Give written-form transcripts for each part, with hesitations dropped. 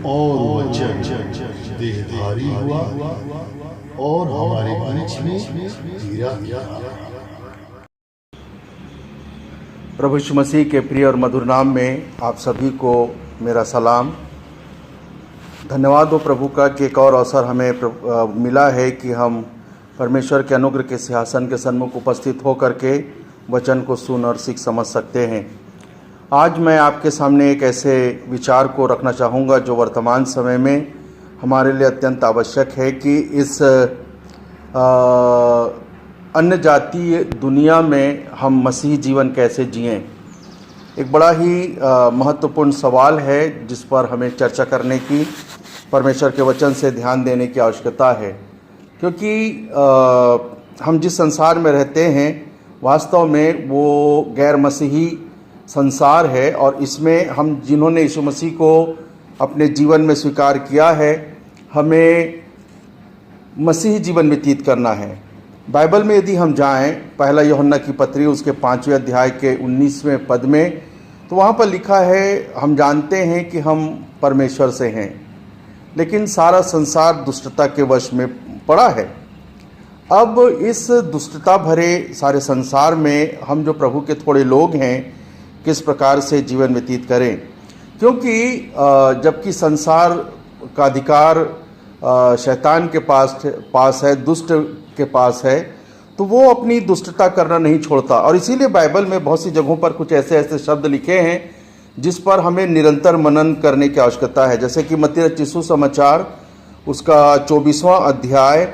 और वचन देहधारी हुआ और हमारे बीच में धीरा किया। प्रभु यीशु मसीह के प्रिय और मधुर नाम में आप सभी को मेरा सलाम। धन्यवाद हो प्रभु का कि एक और अवसर हमें मिला है कि हम परमेश्वर के अनुग्रह के सिंहासन के सन्मुख उपस्थित होकर के वचन को सुन और सीख समझ सकते हैं। आज मैं आपके सामने एक ऐसे विचार को रखना चाहूँगा जो वर्तमान समय में हमारे लिए अत्यंत आवश्यक है कि इस अन्य जातीय दुनिया में हम मसीही जीवन कैसे जिएं। एक बड़ा ही महत्वपूर्ण सवाल है जिस पर हमें चर्चा करने की, परमेश्वर के वचन से ध्यान देने की आवश्यकता है, क्योंकि हम जिस संसार में रहते हैं वास्तव में वो गैर मसीही संसार है और इसमें हम जिन्होंने यीशु मसीह को अपने जीवन में स्वीकार किया है, हमें मसीही जीवन व्यतीत करना है। बाइबल में यदि हम जाएं, पहला यूहन्ना की पत्री उसके 5वें अध्याय के 19वें पद में, तो वहाँ पर लिखा है, हम जानते हैं कि हम परमेश्वर से हैं, लेकिन सारा संसार दुष्टता के वश में पड़ा है। अब इस दुष्टता भरे सारे संसार में हम जो प्रभु के थोड़े लोग हैं, किस प्रकार से जीवन व्यतीत करें, क्योंकि जबकि संसार का अधिकार शैतान के पास है, दुष्ट के पास है, तो वो अपनी दुष्टता करना नहीं छोड़ता। और इसीलिए बाइबल में बहुत सी जगहों पर कुछ ऐसे ऐसे शब्द लिखे हैं जिस पर हमें निरंतर मनन करने की आवश्यकता है। जैसे कि मत्ती रचित सुसमाचार उसका 24वां अध्याय,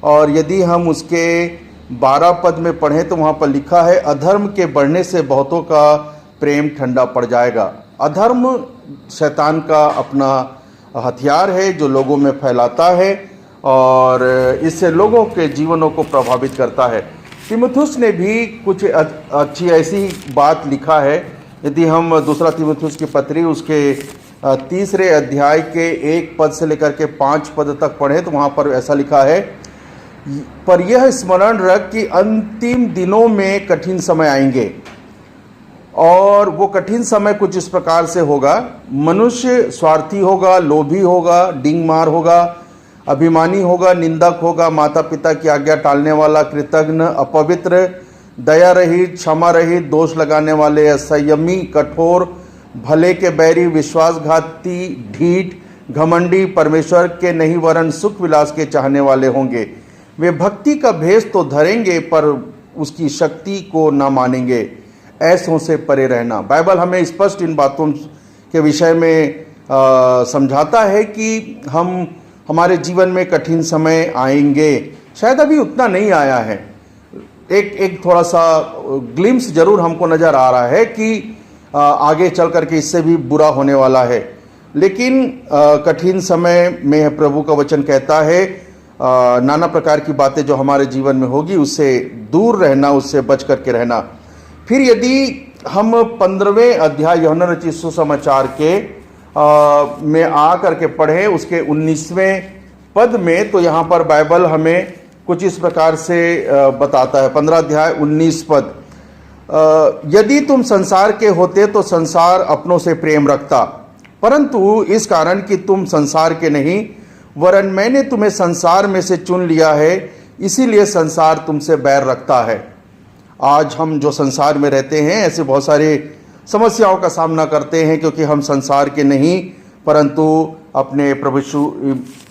और यदि हम उसके 12 पद में पढ़ें तो वहाँ पर लिखा है, अधर्म के बढ़ने से बहुतों का प्रेम ठंडा पड़ जाएगा। अधर्म शैतान का अपना हथियार है जो लोगों में फैलाता है और इससे लोगों के जीवनों को प्रभावित करता है। तीमुथियुस ने भी कुछ अच्छी ऐसी बात लिखा है। यदि हम दूसरा तीमुथियुस की पत्री उसके 3रे अध्याय के 1 पद से लेकर के 5 पद तक पढ़ें तो वहाँ पर ऐसा लिखा है, पर यह स्मरण रख कि अंतिम दिनों में कठिन समय आएंगे, और वो कठिन समय कुछ इस प्रकार से होगा, मनुष्य स्वार्थी होगा, लोभी होगा, डींगमार होगा, अभिमानी होगा, निंदक होगा, माता पिता की आज्ञा टालने वाला, कृतघ्न, अपवित्र, दया रहित, क्षमा रहित, दोष लगाने वाले, असंयमी, कठोर, भले के बैरी, विश्वासघाती, ढीठ, घमंडी, परमेश्वर के नहीं वरन सुख विलास के चाहने वाले होंगे। वे भक्ति का भेष तो धरेंगे पर उसकी शक्ति को न मानेंगे। ऐसों से परे रहना। बाइबल हमें स्पष्ट इन बातों के विषय में समझाता है कि हमारे जीवन में कठिन समय आएंगे। शायद अभी उतना नहीं आया है, एक थोड़ा सा ग्लिम्स जरूर हमको नज़र आ रहा है कि आगे चल करके इससे भी बुरा होने वाला है। लेकिन कठिन समय में प्रभु का वचन कहता है, नाना प्रकार की बातें जो हमारे जीवन में होगी उससे दूर रहना, उससे बच करके रहना। फिर यदि हम 15वें अध्याय यूहन्ना रचित सुसमाचार के में आ करके पढ़ें उसके 19वें पद में, तो यहाँ पर बाइबल हमें कुछ इस प्रकार से बताता है। 15 अध्याय 19 पद, यदि तुम संसार के होते तो संसार अपनों से प्रेम रखता, परंतु इस कारण कि तुम संसार के नहीं वरन मैंने तुम्हें संसार में से चुन लिया है, इसीलिए संसार तुमसे बैर रखता है। आज हम जो संसार में रहते हैं ऐसे बहुत सारे समस्याओं का सामना करते हैं, क्योंकि हम संसार के नहीं परंतु अपने प्रभु यीशु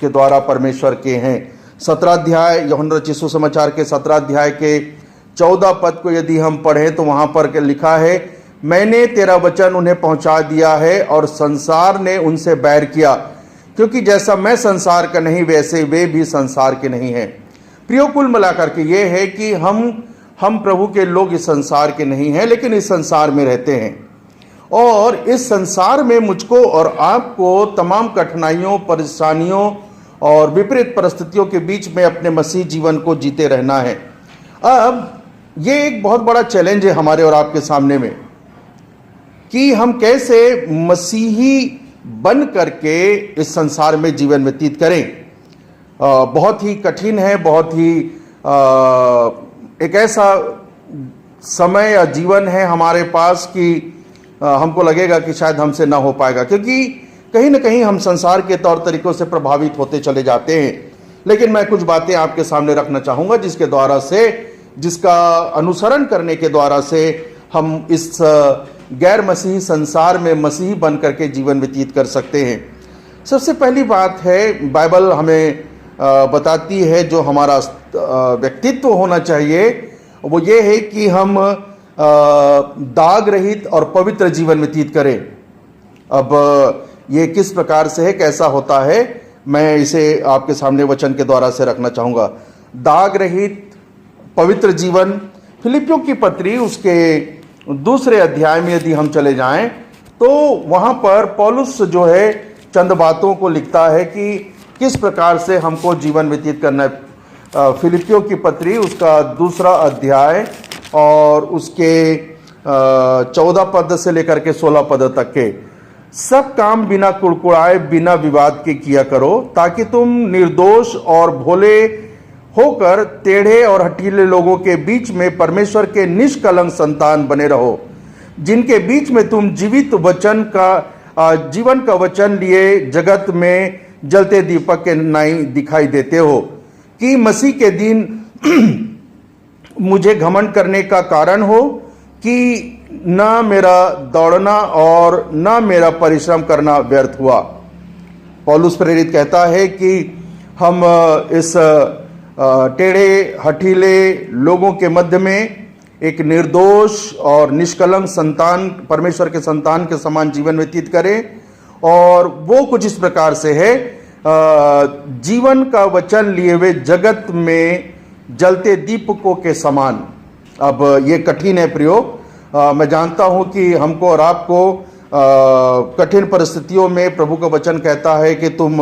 के द्वारा परमेश्वर के हैं। 17 अध्याय यूहन्ना रचित सुसमाचार के 17 अध्याय के 14 पद को यदि हम पढ़ें तो वहाँ पर लिखा है, मैंने तेरा वचन उन्हें पहुँचा दिया है और संसार ने उनसे बैर किया, क्योंकि जैसा मैं संसार का नहीं वैसे वे भी संसार के नहीं हैं। प्रियो, कुल मिलाकर के ये है कि हम प्रभु के लोग इस संसार के नहीं हैं, लेकिन इस संसार में रहते हैं, और इस संसार में मुझको और आपको तमाम कठिनाइयों, परेशानियों और विपरीत परिस्थितियों के बीच में अपने मसीह जीवन को जीते रहना है। अब ये एक बहुत बड़ा चैलेंज है हमारे और आपके सामने में कि हम कैसे मसीही बन करके इस संसार में जीवन व्यतीत करें। बहुत ही कठिन है, बहुत ही एक ऐसा समय या जीवन है हमारे पास कि हमको लगेगा कि शायद हमसे ना हो पाएगा, क्योंकि कहीं ना कहीं हम संसार के तौर तरीकों से प्रभावित होते चले जाते हैं। लेकिन मैं कुछ बातें आपके सामने रखना चाहूँगा जिसका अनुसरण करने के द्वारा से हम इस गैर मसीही संसार में मसीही बन करके जीवन व्यतीत कर सकते हैं। सबसे पहली बात है, बाइबल हमें बताती है जो हमारा व्यक्तित्व होना चाहिए वो ये है कि हम दाग रहित और पवित्र जीवन व्यतीत करें। अब ये किस प्रकार से है, कैसा होता है, मैं इसे आपके सामने वचन के द्वारा से रखना चाहूँगा। दाग रहित पवित्र जीवन, फिलिपियों की पत्री उसके 2 अध्याय में यदि हम चले जाएं तो वहाँ पर पौलुस जो है चंद बातों को लिखता है कि किस प्रकार से हमको जीवन व्यतीत करना है। फिलिपियों की पत्री उसका 2 अध्याय और उसके 14 पद से लेकर के 16 पद तक के, सब काम बिना कुड़कुड़ाए बिना विवाद के किया करो, ताकि तुम निर्दोष और भोले होकर टेढ़े और हठीले लोगों के बीच में परमेश्वर के निष्कलंक संतान बने रहो, जिनके बीच में तुम जीवन का वचन लिए जगत में जलते दीपक के नाई दिखाई देते हो, कि मसीह के दिन मुझे घमंड करने का कारण हो कि न मेरा दौड़ना और न मेरा परिश्रम करना व्यर्थ हुआ। पौलुस प्रेरित कहता है कि हम इस टेढ़े हठीले लोगों के मध्य में एक निर्दोष और निष्कलंक संतान, परमेश्वर के संतान के समान जीवन व्यतीत करें। और वो कुछ इस प्रकार से है, जीवन का वचन लिए हुए जगत में जलते दीपकों के समान। अब ये कठिन है प्रयोग, मैं जानता हूं कि हमको और आपको कठिन परिस्थितियों में प्रभु का वचन कहता है कि तुम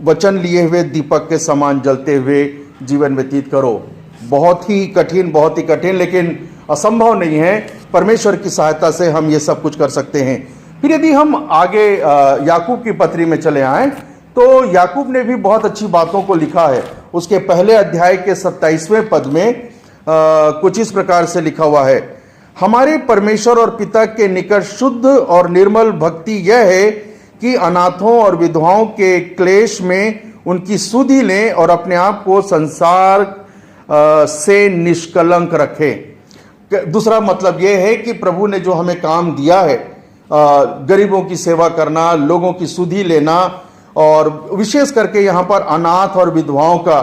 वचन लिए हुए दीपक के समान जलते हुए जीवन व्यतीत करो। बहुत ही कठिन, लेकिन असंभव नहीं है। परमेश्वर की सहायता से हम ये सब कुछ कर सकते हैं। फिर यदि हम आगे याकूब की पत्री में चले आएं तो याकूब ने भी बहुत अच्छी बातों को लिखा है। उसके पहले अध्याय के 27वें पद में कुछ इस प्रकार से लिखा हुआ है, हमारे परमेश्वर और पिता के निकट शुद्ध और निर्मल भक्ति यह है कि अनाथों और विधवाओं के क्लेश में उनकी सुधि लें और अपने आप को संसार से निष्कलंक रखें। दूसरा मतलब यह है कि प्रभु ने जो हमें काम दिया है, गरीबों की सेवा करना, लोगों की सुधि लेना, और विशेष करके यहाँ पर अनाथ और विधवाओं का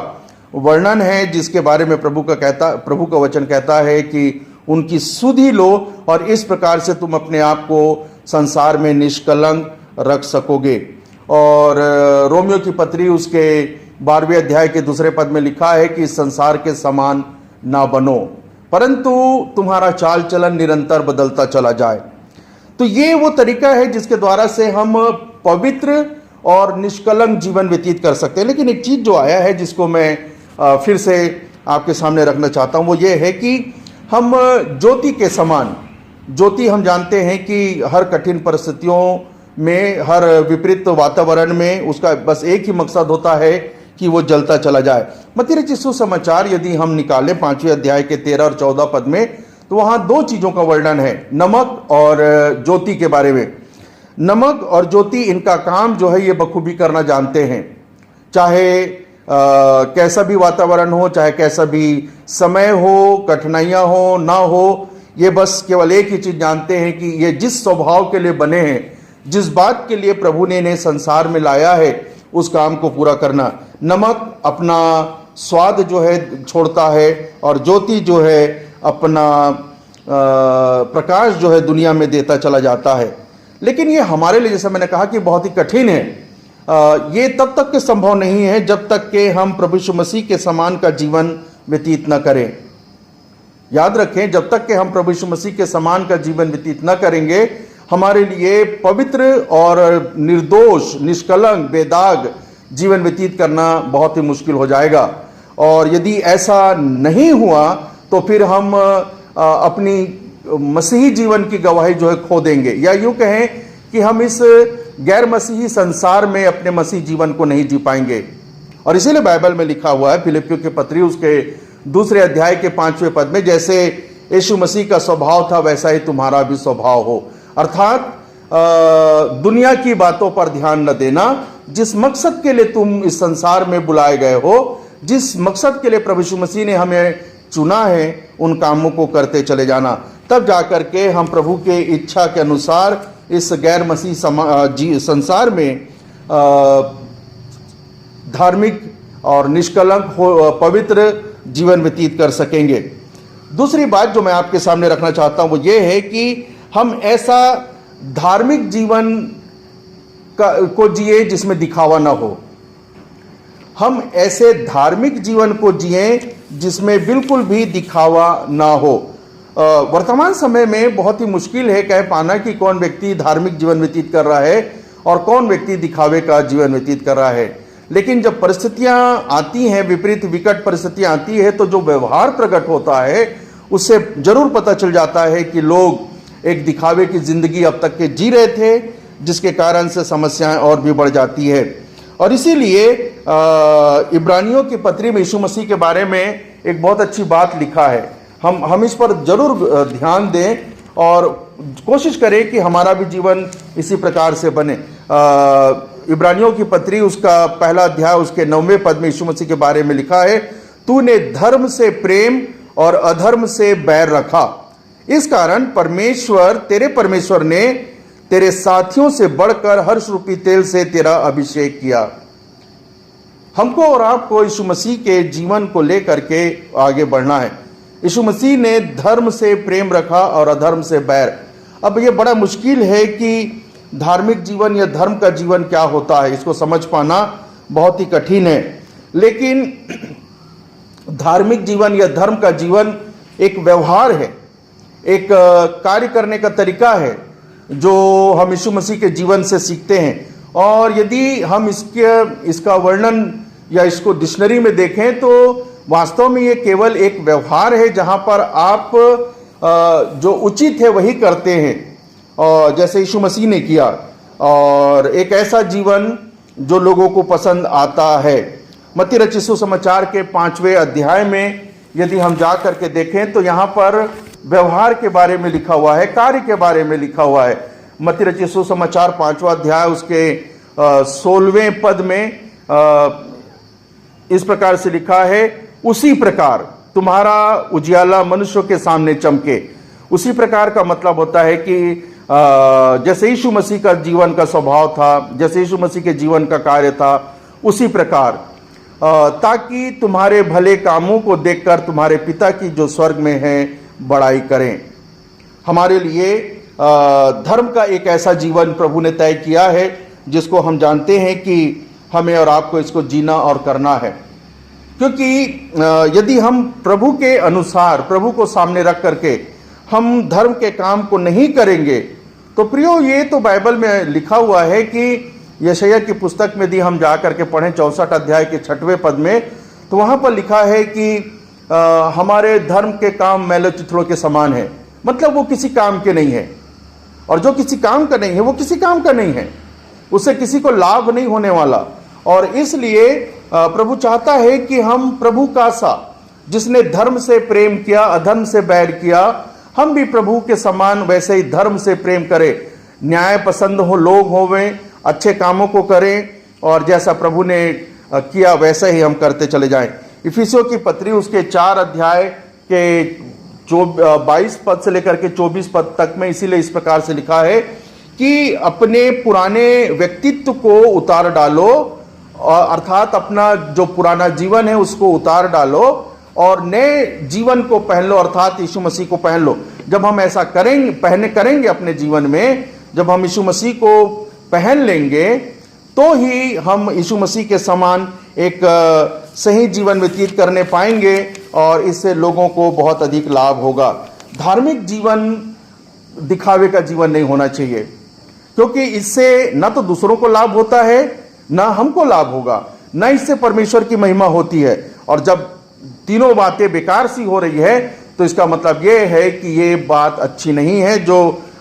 वर्णन है, जिसके बारे में प्रभु का वचन कहता है कि उनकी सुधि लो और इस प्रकार से तुम अपने आप को संसार में निष्कलंक रख सकोगे। और रोमियो की पत्री उसके 12वें अध्याय के 2 पद में लिखा है कि संसार के समान ना बनो, परंतु तुम्हारा चाल चलन निरंतर बदलता चला जाए। तो ये वो तरीका है जिसके द्वारा से हम पवित्र और निष्कलंक जीवन व्यतीत कर सकते हैं। लेकिन एक चीज जो आया है जिसको मैं फिर से आपके सामने रखना चाहता हूं, वो ये है कि हम ज्योति के समान, ज्योति हम जानते हैं कि हर कठिन परिस्थितियों में, हर विपरीत वातावरण में उसका बस एक ही मकसद होता है कि वो जलता चला जाए। मत्ती रचित सुसमाचार यदि हम निकालें 5वें अध्याय के 13 और 14 पद में, तो वहाँ 2 चीज़ों का वर्णन है, नमक और ज्योति के बारे में। नमक और ज्योति, इनका काम जो है ये बखूबी करना जानते हैं। चाहे कैसा भी वातावरण हो, चाहे कैसा भी समय हो, कठिनाइयाँ हो ना हो, ये बस केवल एक ही चीज़ जानते हैं कि ये जिस स्वभाव के लिए बने हैं, जिस बात के लिए प्रभु ने इन्हें संसार में लाया है, उस काम को पूरा करना। नमक अपना स्वाद जो है छोड़ता है और ज्योति जो है अपना प्रकाश जो है दुनिया में देता चला जाता है। लेकिन ये हमारे लिए, जैसा मैंने कहा, कि बहुत ही कठिन है। ये तब तक के संभव नहीं है जब तक कि हम प्रभु यीशु मसीह के समान का जीवन व्यतीत न करें। याद रखें, जब तक कि हम प्रभु यीशु मसीह के समान का जीवन व्यतीत न करेंगे, हमारे लिए पवित्र और निर्दोष, निष्कलंक, बेदाग जीवन व्यतीत करना बहुत ही मुश्किल हो जाएगा। और यदि ऐसा नहीं हुआ तो फिर हम अपनी मसीही जीवन की गवाही जो है खो देंगे, या यूं कहें कि हम इस गैर मसीही संसार में अपने मसीह जीवन को नहीं जी पाएंगे। और इसीलिए बाइबल में लिखा हुआ है, फिलिपियों की पत्री उसके 2 अध्याय के 5वें पद में, जैसे यीशु मसीह का स्वभाव था वैसा ही तुम्हारा भी स्वभाव हो। अर्थात दुनिया की बातों पर ध्यान न देना। जिस मकसद के लिए तुम इस संसार में बुलाए गए हो, जिस मकसद के लिए प्रभु यीशु मसीह ने हमें चुना है, उन कामों को करते चले जाना। तब जाकर के हम प्रभु के इच्छा के अनुसार इस गैर मसीह संसार में धार्मिक और निष्कलंक पवित्र जीवन व्यतीत कर सकेंगे। दूसरी बात जो मैं आपके सामने रखना चाहता हूं वो ये है कि हम ऐसा धार्मिक जीवन को जिए जिसमें दिखावा ना हो। हम ऐसे धार्मिक जीवन को जिए जिसमें बिल्कुल भी दिखावा ना हो। वर्तमान समय में बहुत ही मुश्किल है कह पाना कि कौन व्यक्ति धार्मिक जीवन व्यतीत कर रहा है और कौन व्यक्ति दिखावे का जीवन व्यतीत कर रहा है। लेकिन जब परिस्थितियां आती हैं, विपरीत विकट परिस्थितियां आती है, तो जो व्यवहार प्रकट होता है उससे जरूर पता चल जाता है कि लोग एक दिखावे की जिंदगी अब तक के जी रहे थे, जिसके कारण से समस्याएं और भी बढ़ जाती है। और इसीलिए इब्रानियों की पत्री में यीशु मसीह के बारे में एक बहुत अच्छी बात लिखा है। हम इस पर जरूर ध्यान दें और कोशिश करें कि हमारा भी जीवन इसी प्रकार से बने। इब्रानियों की पत्री उसका पहला अध्याय उसके 9वें पद में यीशु मसीह के बारे में लिखा है, तूने धर्म से प्रेम और अधर्म से बैर रखा, इस कारण तेरे परमेश्वर ने तेरे साथियों से बढ़कर हर्ष रूपी तेल से तेरा अभिषेक किया। हमको और आपको यीशु मसीह के जीवन को लेकर के आगे बढ़ना है। यीशु मसीह ने धर्म से प्रेम रखा और अधर्म से बैर। अब ये बड़ा मुश्किल है कि धार्मिक जीवन या धर्म का जीवन क्या होता है, इसको समझ पाना बहुत ही कठिन है। लेकिन धार्मिक जीवन या धर्म का जीवन एक व्यवहार है, एक कार्य करने का तरीका है जो हम यीशु मसीह के जीवन से सीखते हैं। और यदि हम इसका वर्णन या इसको डिक्शनरी में देखें तो वास्तव में ये केवल एक व्यवहार है जहां पर आप जो उचित है वही करते हैं, और जैसे यीशु मसीह ने किया, और एक ऐसा जीवन जो लोगों को पसंद आता है। मत्ती रचित सुसमाचार के 5वें अध्याय में यदि हम जा करके देखें तो यहाँ पर व्यवहार के बारे में लिखा हुआ है, कार्य के बारे में लिखा हुआ है। मत्ती रचित सुसमाचार 5वां अध्याय उसके 16वें पद में इस प्रकार से लिखा है, उसी प्रकार तुम्हारा उजियाला मनुष्यों के सामने चमके। उसी प्रकार का मतलब होता है कि जैसे यीशु मसीह का जीवन का स्वभाव था, जैसे यीशु मसीह के जीवन का कार्य था, उसी प्रकार ताकि तुम्हारे भले कामों को देखकर तुम्हारे पिता की जो स्वर्ग में है बड़ाई करें। हमारे लिए धर्म का एक ऐसा जीवन प्रभु ने तय किया है जिसको हम जानते हैं कि हमें और आपको इसको जीना और करना है। क्योंकि यदि हम प्रभु के अनुसार, प्रभु को सामने रख करके हम धर्म के काम को नहीं करेंगे तो प्रियो, ये तो बाइबल में लिखा हुआ है कि यशायाह की पुस्तक में यदि हम जा करके पढ़ें 64 अध्याय के 6वें पद में, तो वहाँ पर लिखा है कि हमारे धर्म के काम मैले चिथड़ों के समान है। मतलब वो किसी काम के नहीं है, और जो किसी काम का नहीं है वो किसी काम का नहीं है, उससे किसी को लाभ नहीं होने वाला। और इसलिए प्रभु चाहता है कि हम प्रभु का सा, जिसने धर्म से प्रेम किया अधर्म से बैर किया, हम भी प्रभु के समान वैसे ही धर्म से प्रेम करें, न्याय पसंद हो लोग होवें, अच्छे कामों को करें, और जैसा प्रभु ने किया वैसे ही हम करते चले जाएं। इफिसियों की पत्री उसके 4 अध्याय के 22 पद से लेकर के 24 पद तक में इसीलिए इस प्रकार से लिखा है कि अपने पुराने व्यक्तित्व को उतार डालो, अर्थात अपना जो पुराना जीवन है उसको उतार डालो और नए जीवन को पहन लो, अर्थात यीशु मसीह को पहन लो। जब हम ऐसा करेंगे अपने जीवन में, जब हम यीशु मसीह को पहन लेंगे तो ही हम यीशु मसीह के समान एक सही जीवन व्यतीत करने पाएंगे, और इससे लोगों को बहुत अधिक लाभ होगा। धार्मिक जीवन दिखावे का जीवन नहीं होना चाहिए, क्योंकि इससे न तो दूसरों को लाभ होता है, ना हमको लाभ होगा, ना इससे परमेश्वर की महिमा होती है। और जब तीनों बातें बेकार सी हो रही है तो इसका मतलब ये है कि ये बात अच्छी नहीं है जो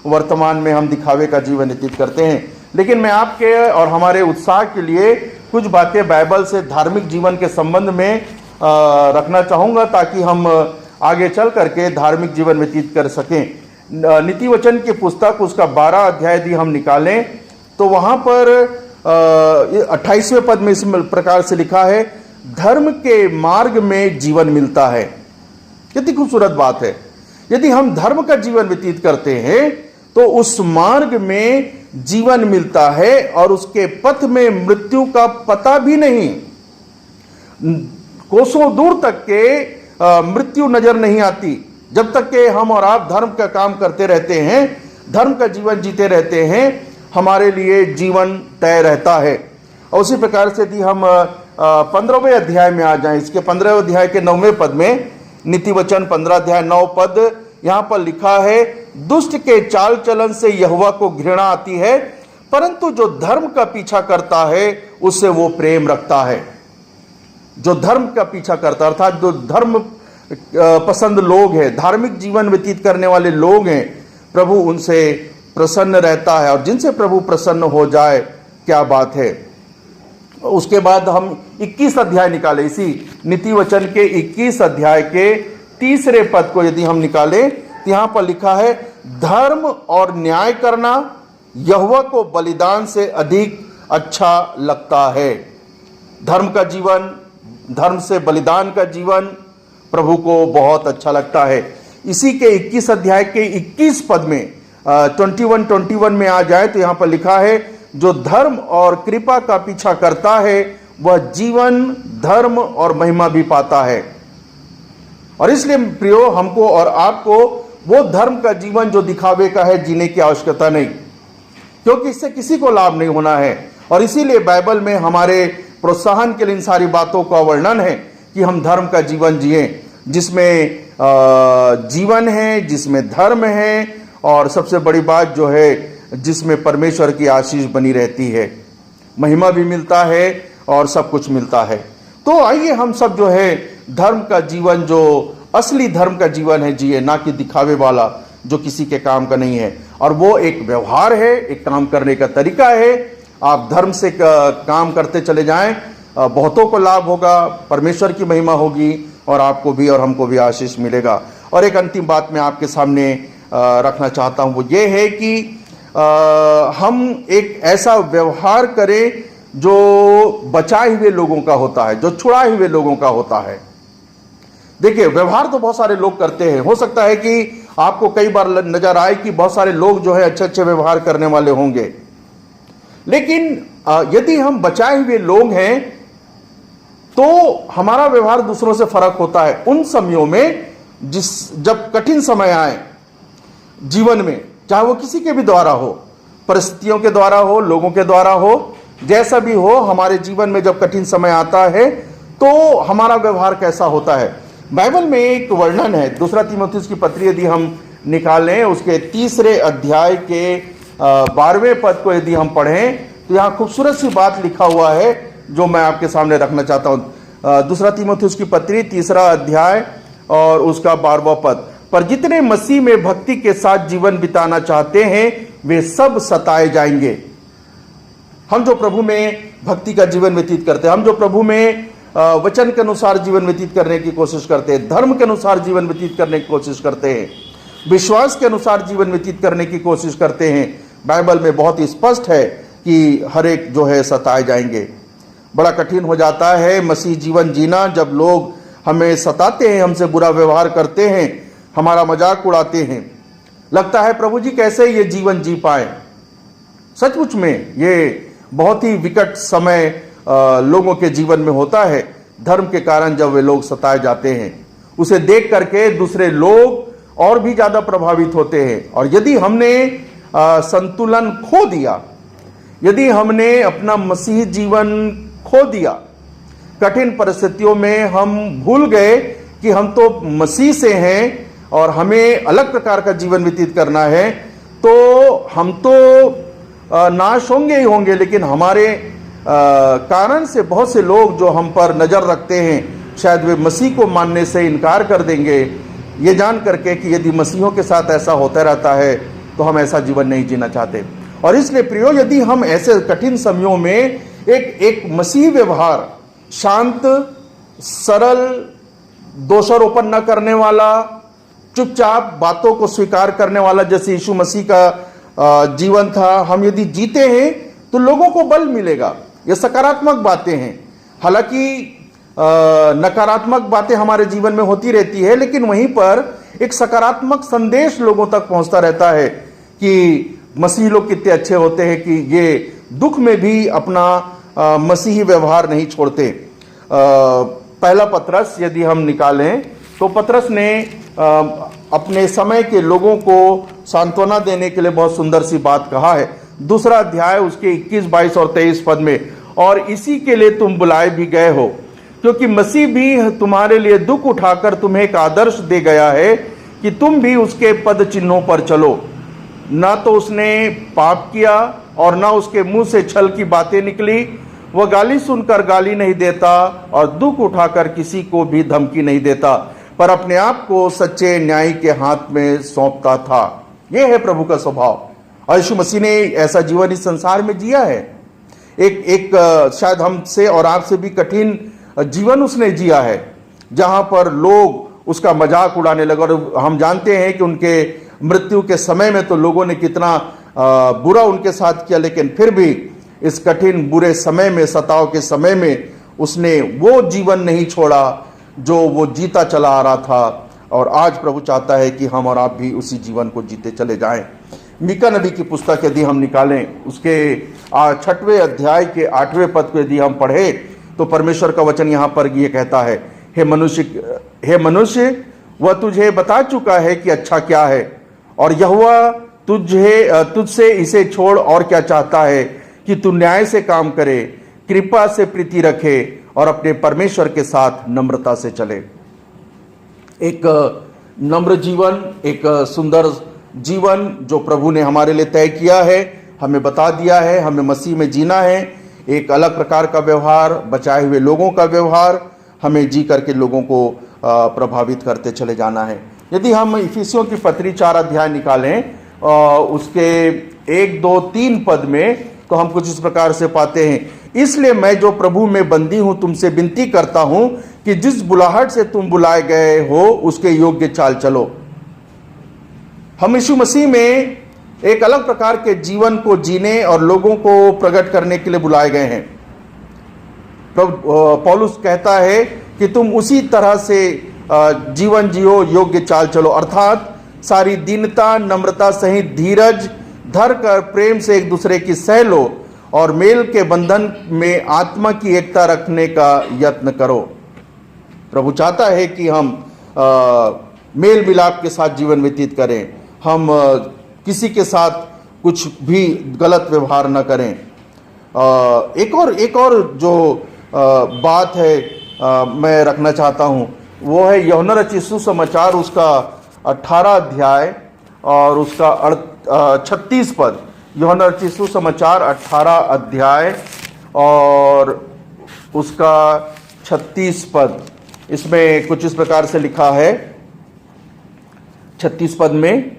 वर्तमान में हम दिखावे का जीवन व्यतीत करते हैं। लेकिन मैं आपके और हमारे उत्साह के लिए कुछ बातें बाइबल से धार्मिक जीवन के संबंध में रखना चाहूँगा, ताकि हम आगे चल करके धार्मिक जीवन व्यतीत कर सकें। नीति वचन की पुस्तक उसका 12 अध्याय यदि हम निकालें तो वहां पर 28वें पद में इस प्रकार से लिखा है, धर्म के मार्ग में जीवन मिलता है। कितनी खूबसूरत बात है। यदि हम धर्म का जीवन व्यतीत करते हैं तो उस मार्ग में जीवन मिलता है और उसके पथ में मृत्यु का पता भी नहीं। कोसों दूर तक के मृत्यु नजर नहीं आती। जब तक के हम और आप धर्म का काम करते रहते हैं, धर्म का जीवन जीते रहते हैं, हमारे लिए जीवन तय रहता है। और उसी प्रकार से यदि हम 15वें अध्याय में आ जाएं, इसके 15वें अध्याय के 9वें पद में, नीति वचन 15 अध्याय 9 पद, यहां पर लिखा है, दुष्ट के चाल चलन से यहोवा को घृणा आती है, परंतु जो धर्म का पीछा करता है उससे वो प्रेम रखता है। जो धर्म का पीछा करता, अर्थात जो धर्म पसंद लोग हैं, धार्मिक जीवन व्यतीत करने वाले लोग हैं, प्रभु उनसे प्रसन्न रहता है। और जिनसे प्रभु प्रसन्न हो जाए, क्या बात है। उसके बाद हम 21 अध्याय निकाले, इसी नीति वचन के 21 अध्याय के 3 पद को यदि हम निकालें तो यहां पर लिखा है, धर्म और न्याय करना यहोवा को बलिदान से अधिक अच्छा लगता है। धर्म का जीवन, धर्म से बलिदान का जीवन प्रभु को बहुत अच्छा लगता है। इसी के 21 अध्याय के 21 पद में 21 में आ जाए तो यहां पर लिखा है, जो धर्म और कृपा का पीछा करता है वह जीवन, धर्म और महिमा भी पाता है। और इसलिए प्रियो, हमको और आपको वो धर्म का जीवन जो दिखावे का है जीने की आवश्यकता नहीं, क्योंकि इससे किसी को लाभ नहीं होना है। और इसीलिए बाइबल में हमारे प्रोत्साहन के लिए इन सारी बातों का वर्णन है कि हम धर्म का जीवन जिए, जिसमें जीवन है, जिसमें धर्म है, और सबसे बड़ी बात जो है जिसमें परमेश्वर की आशीष बनी रहती है, महिमा भी मिलता है और सब कुछ मिलता है। तो आइए हम सब जो है धर्म का जीवन, जो असली धर्म का जीवन है, जिए, ना कि दिखावे वाला जो किसी के काम का नहीं है। और वो एक व्यवहार है, एक काम करने का तरीका है। आप धर्म से काम करते चले जाएं, बहुतों को लाभ होगा, परमेश्वर की महिमा होगी और आपको भी और हमको भी आशीष मिलेगा। और एक अंतिम बात मैं आपके सामने रखना चाहता हूं, वो ये है कि हम एक ऐसा व्यवहार करें जो बचाए हुए लोगों का होता है, जो छुड़ाए हुए लोगों का होता है। देखिए, व्यवहार तो बहुत सारे लोग करते हैं। हो सकता है कि आपको कई बार नजर आए कि बहुत सारे लोग जो है अच्छे अच्छे व्यवहार करने वाले होंगे, लेकिन यदि हम बचाए हुए लोग हैं तो हमारा व्यवहार दूसरों से फर्क होता है। उन समयों में जब कठिन समय आए जीवन में, चाहे वो किसी के भी द्वारा हो, परिस्थितियों के द्वारा हो, लोगों के द्वारा हो, जैसा भी हो, हमारे जीवन में जब कठिन समय आता है तो हमारा व्यवहार कैसा होता है। बाइबल में एक वर्णन है, 2 तीमुथियुस की पत्री यदि हम निकालें, उसके 3 अध्याय के 12वें पद को यदि हम पढ़ें तो यहाँ खूबसूरत सी बात लिखा हुआ है जो मैं आपके सामने रखना चाहता हूँ। 2 तीमुथियुस की पत्री 3 अध्याय और उसका 12वां पद, पर जितने मसीह में भक्ति के साथ जीवन बिताना चाहते हैं वे सब सताए जाएंगे। हम जो प्रभु में भक्ति का जीवन व्यतीत करते हैं, हम जो प्रभु में वचन के अनुसार जीवन व्यतीत करने की कोशिश करते हैं, धर्म के अनुसार जीवन व्यतीत करने की कोशिश करते हैं, विश्वास के अनुसार जीवन व्यतीत करने की कोशिश करते हैं, बाइबल में बहुत ही स्पष्ट है कि हर एक जो है सताए जाएंगे। बड़ा कठिन हो जाता है मसीह जीवन जीना जब लोग हमें सताते हैं, हमसे बुरा व्यवहार करते हैं, हमारा मजाक उड़ाते हैं। लगता है प्रभु जी कैसे ये जीवन जी पाए। सचमुच में ये बहुत ही विकट समय लोगों के जीवन में होता है, धर्म के कारण जब वे लोग सताए जाते हैं। उसे देख करके दूसरे लोग और भी ज्यादा प्रभावित होते हैं। और यदि हमने संतुलन खो दिया, यदि हमने अपना मसीह जीवन खो दिया, कठिन परिस्थितिं में हम भूल गए कि हम तो मसीह से हैं और हमें अलग प्रकार का जीवन व्यतीत करना है, तो हम तो नाश होंगे ही होंगे, लेकिन हमारे कारण से बहुत से लोग जो हम पर नजर रखते हैं, शायद वे मसीह को मानने से इनकार कर देंगे, ये जान करके कि यदि मसीहों के साथ ऐसा होता रहता है तो हम ऐसा जीवन नहीं जीना चाहते। और इसलिए प्रियो, यदि हम ऐसे कठिन समयों में एक मसीह व्यवहार, शांत, सरल, दोषारोपण न करने वाला, चुपचाप बातों को स्वीकार करने वाला जैसे यीशु मसीह का जीवन था, हम यदि जीते हैं तो लोगों को बल मिलेगा। ये सकारात्मक बातें हैं। हालांकि नकारात्मक बातें हमारे जीवन में होती रहती है, लेकिन वहीं पर एक सकारात्मक संदेश लोगों तक पहुंचता रहता है कि मसीही लोग कितने अच्छे होते हैं कि ये दुख में भी अपना मसीही व्यवहार नहीं छोड़ते। पहला पतरस यदि हम निकालें तो पतरस ने अपने समय के लोगों को सांत्वना देने के लिए बहुत सुंदर सी बात कहा है। दूसरा अध्याय उसके 21, 22 और 23 पद में, और इसी के लिए तुम बुलाए भी गए हो, क्योंकि मसीह भी तुम्हारे लिए दुख उठाकर तुम्हें एक आदर्श दे गया है कि तुम भी उसके पद चिन्हों पर चलो। ना तो उसने पाप किया और ना उसके मुंह से छल की बातें निकली। वह गाली सुनकर गाली नहीं देता और दुख उठाकर किसी को भी धमकी नहीं देता, पर अपने आप को सच्चे न्यायी के हाथ में सौंपता था। यह है प्रभु का स्वभाव। और यीशु मसीह ने ऐसा जीवन इस संसार में जिया है। एक शायद हमसे और आपसे भी कठिन जीवन उसने जिया है, जहां पर लोग उसका मजाक उड़ाने लगे। और हम जानते हैं कि उनके मृत्यु के समय में तो लोगों ने कितना बुरा उनके साथ किया, लेकिन फिर भी इस कठिन बुरे समय में, सताव के समय में उसने वो जीवन नहीं छोड़ा जो वो जीता चला आ रहा था। और आज प्रभु चाहता है कि हम और आप भी उसी जीवन को जीते चले जाएं। मीका नबी की पुस्तक यदि हम निकालें, उसके 6वें अध्याय के 8वें पद को यदि हम पढ़े तो परमेश्वर का वचन यहाँ पर ये कहता है, हे मनुष्य, वह तुझे बता चुका है कि अच्छा क्या है, और यहोवा तुझसे इसे छोड़ और क्या चाहता है कि तू न्याय से काम करे, कृपा से प्रीति रखे और अपने परमेश्वर के साथ नम्रता से चले। एक नम्र जीवन, एक सुंदर जीवन जो प्रभु ने हमारे लिए तय किया है, हमें बता दिया है। हमें मसीह में जीना है, एक अलग प्रकार का व्यवहार, बचाए हुए लोगों का व्यवहार, हमें जी करके लोगों को प्रभावित करते चले जाना है। यदि हम इफिसियों की पत्री 4 अध्याय निकालें उसके 1, 2, 3 पद में, तो हम कुछ इस प्रकार से पाते हैं, इसलिए मैं जो प्रभु में बंदी हूं तुमसे विनती करता हूं कि जिस बुलाहट से तुम बुलाए गए हो उसके योग्य चाल चलो। हम यीशु मसीह में एक अलग प्रकार के जीवन को जीने और लोगों को प्रकट करने के लिए बुलाए गए हैं। पौलुस कहता है कि तुम उसी तरह से जीवन जियो, योग्य चाल चलो, अर्थात सारी दीनता, नम्रता सहित धीरज धर कर प्रेम से एक दूसरे की सह लो और मेल के बंधन में आत्मा की एकता रखने का यत्न करो। प्रभु चाहता है कि हम मेल मिलाप के साथ जीवन व्यतीत करें, हम किसी के साथ कुछ भी गलत व्यवहार न करें। एक और जो बात है मैं रखना चाहता हूँ, वो है यूहन्ना रचित सुसमाचार, उसका 18 अध्याय और उसका 36 पद। यूहन्ना रचित सुसमाचार 18 अध्याय और उसका 36 पद। इसमें कुछ इस प्रकार से लिखा है, 36 पद में,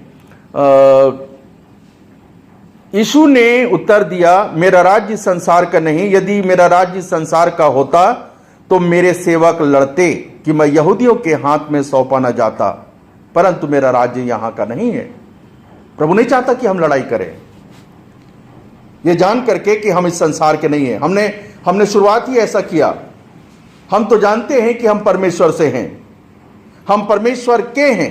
यीशु ने उत्तर दिया, मेरा राज्य संसार का नहीं। यदि मेरा राज्य संसार का होता तो मेरे सेवक लड़ते कि मैं यहूदियों के हाथ में सौंपा न जाता, परंतु मेरा राज्य यहां का नहीं है। प्रभु नहीं चाहता कि हम लड़ाई करें, ये जान करके कि हम इस संसार के नहीं हैं। हमने शुरुआत ही ऐसा किया। हम तो जानते हैं कि हम परमेश्वर से हैं, हम परमेश्वर के हैं,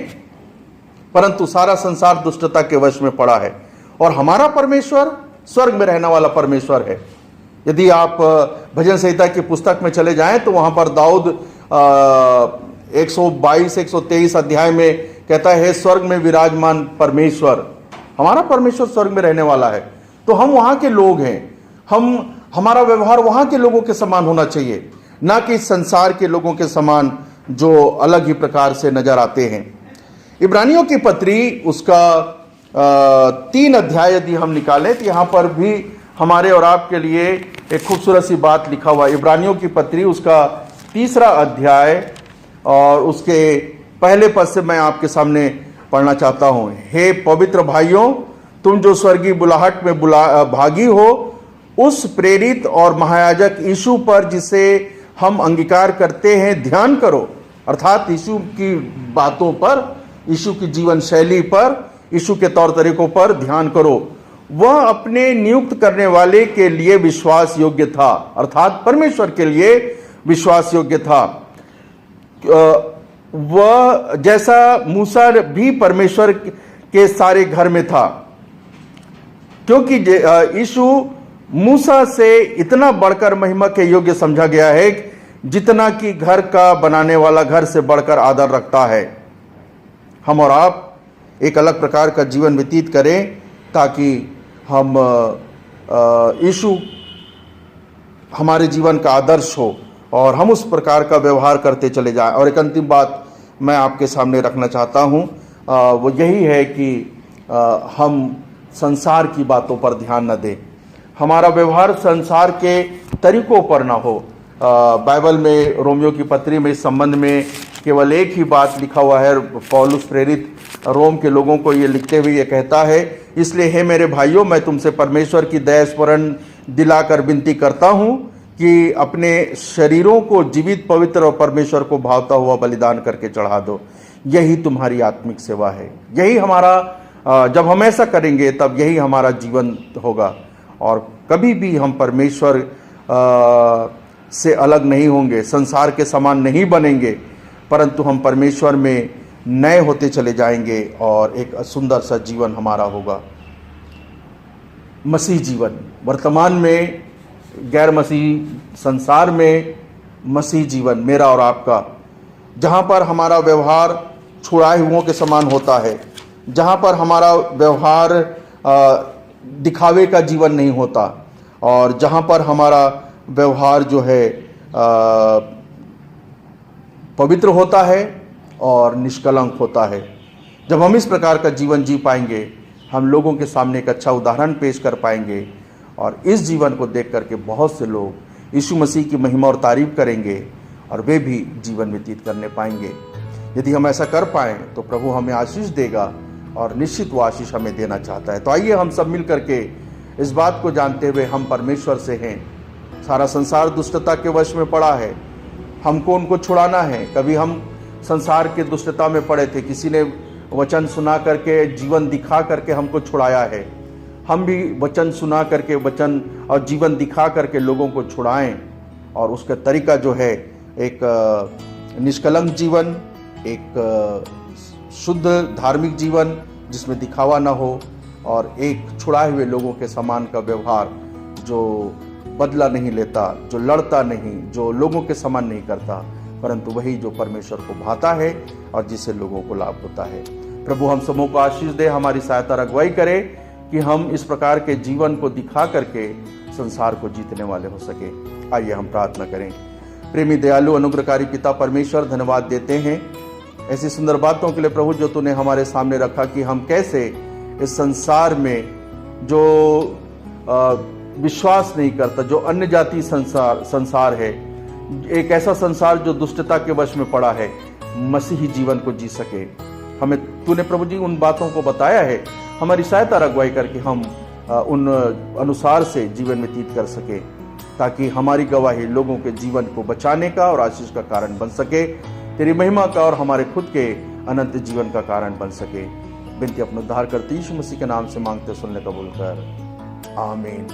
परंतु सारा संसार दुष्टता के वश में पड़ा है और हमारा परमेश्वर स्वर्ग में रहने वाला परमेश्वर है। यदि आप भजन संहिता की पुस्तक में चले जाएं तो वहां पर दाऊद 122, 123 अध्याय में कहता है, स्वर्ग में विराजमान परमेश्वर, हमारा परमेश्वर स्वर्ग में रहने वाला है। तो हम वहां के लोग हैं, हमारा व्यवहार वहां के लोगों के समान होना चाहिए, ना कि संसार के लोगों के समान जो अलग ही प्रकार से नजर आते हैं। इब्रानियों की पत्री उसका 3 अध्याय यदि हम निकालें तो यहाँ पर भी हमारे और आपके लिए एक खूबसूरत सी बात लिखा हुआ है। इब्रानियों की पत्री उसका 3 अध्याय और उसके पहले पद से मैं आपके सामने पढ़ना चाहता हूँ। हे पवित्र भाइयों, तुम जो स्वर्गीय बुलाहट में भागी हो, उस प्रेरित और महायाजक यीशु पर जिसे हम अंगीकार करते हैं ध्यान करो। अर्थात यीशु की बातों पर यीशु की जीवन शैली पर, यीशु के तौर तरीकों पर ध्यान करो। वह अपने नियुक्त करने वाले के लिए विश्वास योग्य था, अर्थात परमेश्वर के लिए विश्वास योग्य था। वह जैसा मूसा भी परमेश्वर के सारे घर में था, क्योंकि यीशु मूसा से इतना बढ़कर महिमा के योग्य समझा गया है जितना कि घर का बनाने वाला घर से बढ़कर आदर रखता है। हम और आप एक अलग प्रकार का जीवन व्यतीत करें ताकि हम यीशु हमारे जीवन का आदर्श हो और हम उस प्रकार का व्यवहार करते चले जाएं। और एक अंतिम बात मैं आपके सामने रखना चाहता हूं, वो यही है कि हम संसार की बातों पर ध्यान न दें, हमारा व्यवहार संसार के तरीकों पर ना हो। बाइबल में रोमियो की पत्री में इस संबंध में केवल एक ही बात लिखा हुआ है। पौलुस प्रेरित रोम के लोगों को ये लिखते हुए ये कहता है, इसलिए हे मेरे भाइयों, मैं तुमसे परमेश्वर की दया स्मरण दिलाकर विनती करता हूँ कि अपने शरीरों को जीवित, पवित्र और परमेश्वर को भावता हुआ बलिदान करके चढ़ा दो। यही तुम्हारी आत्मिक सेवा है। यही हमारा, जब हम ऐसा करेंगे तब यही हमारा जीवन होगा और कभी भी हम परमेश्वर से अलग नहीं होंगे, संसार के समान नहीं बनेंगे, परंतु हम परमेश्वर में नए होते चले जाएंगे और एक सुंदर सा जीवन हमारा होगा। मसीह जीवन, वर्तमान में गैर मसीह संसार में मसीह जीवन मेरा और आपका, जहाँ पर हमारा व्यवहार छुड़ाए हुओं के समान होता है, जहाँ पर हमारा व्यवहार दिखावे का जीवन नहीं होता और जहाँ पर हमारा व्यवहार जो है पवित्र होता है और निष्कलंक होता है। जब हम इस प्रकार का जीवन जी पाएंगे, हम लोगों के सामने एक अच्छा उदाहरण पेश कर पाएंगे और इस जीवन को देख करके बहुत से लोग यीशु मसीह की महिमा और तारीफ करेंगे और वे भी जीवन व्यतीत करने पाएंगे। यदि हम ऐसा कर पाएँ तो प्रभु हमें आशीष देगा और निश्चित वो आशीष हमें देना चाहता है। तो आइए हम सब मिल करके इस बात को जानते हुए हम परमेश्वर से हैं। सारा संसार दुष्टता के वश में पड़ा है, हमको उनको छुड़ाना है। कभी हम संसार के दुष्टता में पड़े थे, किसी ने वचन सुना करके, जीवन दिखा करके हमको छुड़ाया है। हम भी वचन सुना करके, वचन और जीवन दिखा करके लोगों को छुड़ाएं और उसका तरीका जो है एक निष्कलंक जीवन, एक शुद्ध धार्मिक जीवन जिसमें दिखावा ना हो और एक छुड़ाए हुए लोगों के समान का व्यवहार, जो बदला नहीं लेता, जो लड़ता नहीं, जो लोगों के समान नहीं करता, परंतु वही जो परमेश्वर को भाता है और जिससे लोगों को लाभ होता है। प्रभु हम सबों को आशीष दे, हमारी सहायता अगुवाई करे कि हम इस प्रकार के जीवन को दिखा करके संसार को जीतने वाले हो सके। आइए हम प्रार्थना करें। प्रेमी दयालु अनुग्रहकारी पिता परमेश्वर, धन्यवाद देते हैं ऐसी सुंदर बातों के लिए प्रभु जो तूने हमारे सामने रखा कि हम कैसे इस संसार में जो विश्वास नहीं करता, जो अन्य जाति संसार है, एक ऐसा संसार जो दुष्टता के वश में पड़ा है, मसीही जीवन को जी सके। हमें तूने प्रभु जी उन बातों को बताया है, हमारी सहायता अगुवाई करके हम उन अनुसार से जीवन व्यतीत कर सके, ताकि हमारी गवाही लोगों के जीवन को बचाने का और आशीष का कारण बन सके, तेरी महिमा का और हमारे खुद के अनंत जीवन का कारण बन सके। विनती अपना उद्धार करते यीशु मसीह के नाम से मांगते, सुनने कबूल कर, आमीन।